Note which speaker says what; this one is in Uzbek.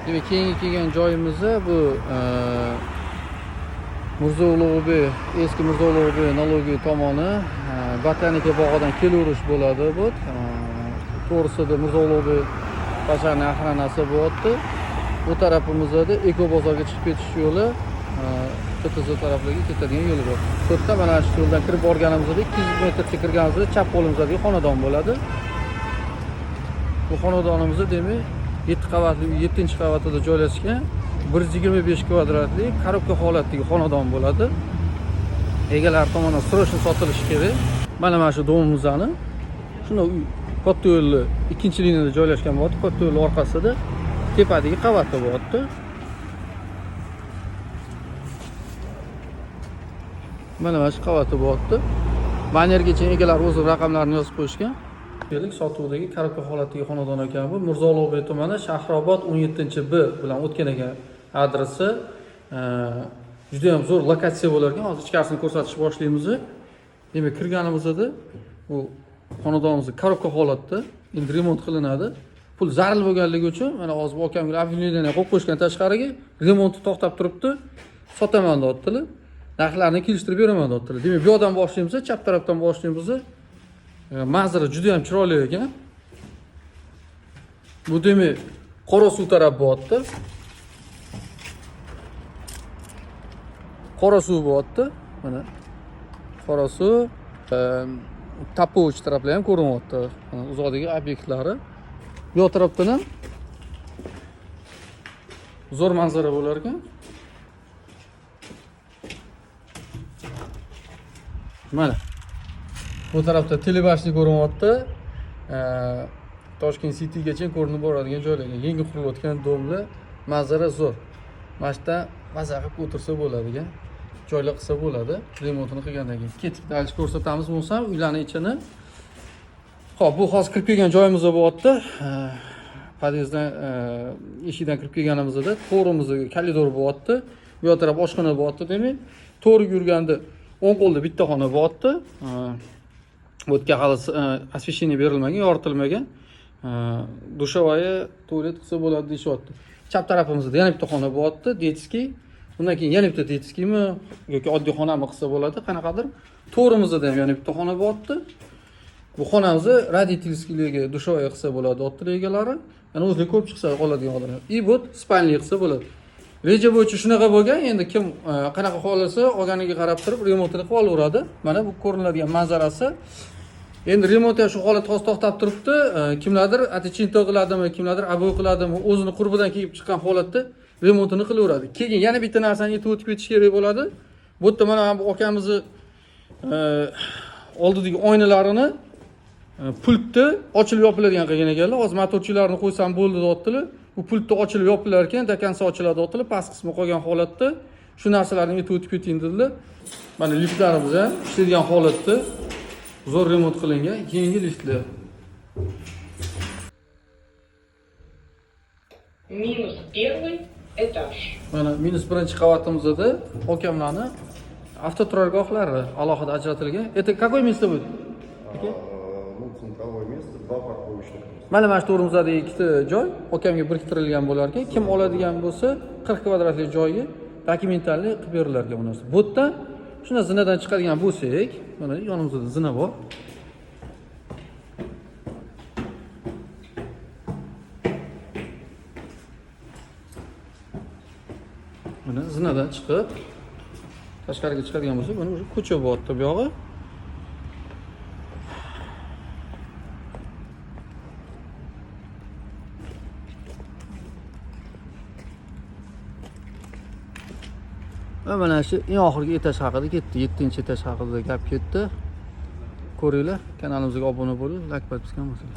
Speaker 1: Demak, keyingi kelgan joyimiz bu Mirzo Ulug'bek Bey, eski Mirzo Ulug'bek Bey nologiya tomoni botanika bog'idan kelaverish bo'ladi bu. To'g'risida Mirzo Ulug'bek Bey bashariy axranasi bo'lyapti. Bu tarafimizda Eko bozorga chiqib ketish yo'li, TTZ taraflarga ketadigan yo'li bor. Bu yerda mana shu yo'ldan kirib borganimizda 200 metrcha kirganimizda chap qo'limizda xonadon bo'ladi. Bu xonadonimizda demak 7 qavatli, 7-qavatida joylashgan 125 kvadratli korobka holatdagi xonadon bo'ladi. Egalar tomonidan srochno sotilishi kerak. Mana shu domimizni shunday uy katta yo'lni ikkinchi liniyada joylashgan bo'ladi. Katta yo'l orqasida tepadagi qavatda bo'lyapti. Mana shu qavatda bo'lyapti. Banergacha egalar o'z raqamlarini yozib qo'yishgan. Sotuvdagi korobka holatdagi xonadon ekan bu. Mirzo Ulug'bek Bey tumani, Shahrobod 17-B bilan o'tgan ekan adresi. Juda ham zo'r lokatsiya bo'lar ekan. Hozir ichkarisini ko'rsatishni boshlaymiz. Demak, kirganimizda bu xonadonimiz korobka holatda, endi remont qilinadi. Pul zaril bo'lganligi uchun mana hozir akamga obvileniyani qo'yib qo'yishgan tashqariga, remonti to'xtab turibdi. Sotaman deyaptilar. Narxlarni kelishtirib beraman deyaptilar. Demak, bu yoqdan boshlaymiz, chap tarafdan boshlaymiz. Manzara juda ham chiroyli ekan. Bu demak, Qorasuv taraf bo'lyapti. Qorasuv bo'lyapti. Mana Qorasuv, Tapovich taraflar ham ko'rinyapti. Mana uzoqdagi obyektlari. Bu yoq tarafdan ham zo'r manzara bo'lar ekan. Mana bu tarafda telebashni ko'rinyapti. Toshkent Citygacha ko'rinib boradigan joylarga yangi qurilayotgan domlar, manzara zo'r. Mana shunda maza qilib o'tirsa bo'ladigan joylar qilsa bo'ladi. Remontini qilgandan keyin ketib dalish ko'rsatamiz bo'lsam, uylarning ichini. Xo'p, bu hozir kirib kelgan joyimiz bo'lyapti. Podyezddan eshikdan kirib kelganimizda to'g'rimizda koridor bo'lyapti. Bu yoq taraf oshxona bo'lyapti demak. To'g'ri yurganda o'ng qo'lda bitta xona bo'lyapti. Bu yerga hali osveshение berilmagan, yoritilmagan. Dushovoyi, tualet qilsa bo'ladi deyapti. Chap tarafimizda yana bitta xona bo'lyapti, detskiy. Undan keyin yana bitta detskiymi yoki oddiy xonami qilsa bo'ladi, qanaqadir. To'g'rimizda ham yana bitta xona bo'lyapti. Bu xonamizni родительскийlarga dushovoyi qilsa bo'ladi, otlar egalari. Yana o'zlari ko'p chiqsa qoladigan odamlar. И вот spalniy qilsa bo'ladi. Reja bo'yicha shunaqa bo'lgan, endi kim qanaqa xohlasa, olganiga qarab turib remontini qilib olaveradi. Mana bu ko'rinadigan manzarasi. Endi remont ham shu holat hozir to'xtab turibdi. Kimlardir atechinto qiladimi, kimlardir abo'y qiladimi, o'zini qurbidan kelib chiqqan holatda remontini qilaveradi. Keyin yana bitta narsani aytib o'tib ketish kerak bo'ladi. Bu yerda mana bu akamizni oldidagi oynalarini pultni ochilib yopiladigan qilgan ekanlar. Hozir motorchilarni qo'ysam bo'ldi deyaptilar. Bu pultni ochilib yopilar ekan, dakansa ochiladi deyaptilar. Past qismi qolgan holatda. Shu narsalarni aytib o'tib keting dedilar. Mana liftlarimiz ham ishlaydigan holatda. Zo'r remont qilingan yangi liftlar.
Speaker 2: Минус первый этаж.
Speaker 1: Mana minus birinchi qavatimizda okamlarni avtoturargohlari alohida ajratilgan. Это какое место будет?
Speaker 3: Ну, центровое место, 2 парковочных места.
Speaker 1: Mana shu to'g'rimizdagi ikkita joy okamga biriktirilgan bo'lar ekan. Kim oladigan bo'lsa 40 kvadratli joyga dokumentalni qilib berilar ekan bu narsa. Bu yerda shuna zinadan chiqadigan bo'lsak, mana yonimizda zina bor. Mana zinadan chiqib tashqariga chiqadigan bo'lsa, buni o'sha ko'cha bo'lyapti bu yog'i. Va mana shu eng oxirgi etaj haqida ketdi, 7-etaj haqida gap ketdi. Ko'ringlar, kanalimizga obuna bo'lib, like bosgan bo'lsangiz.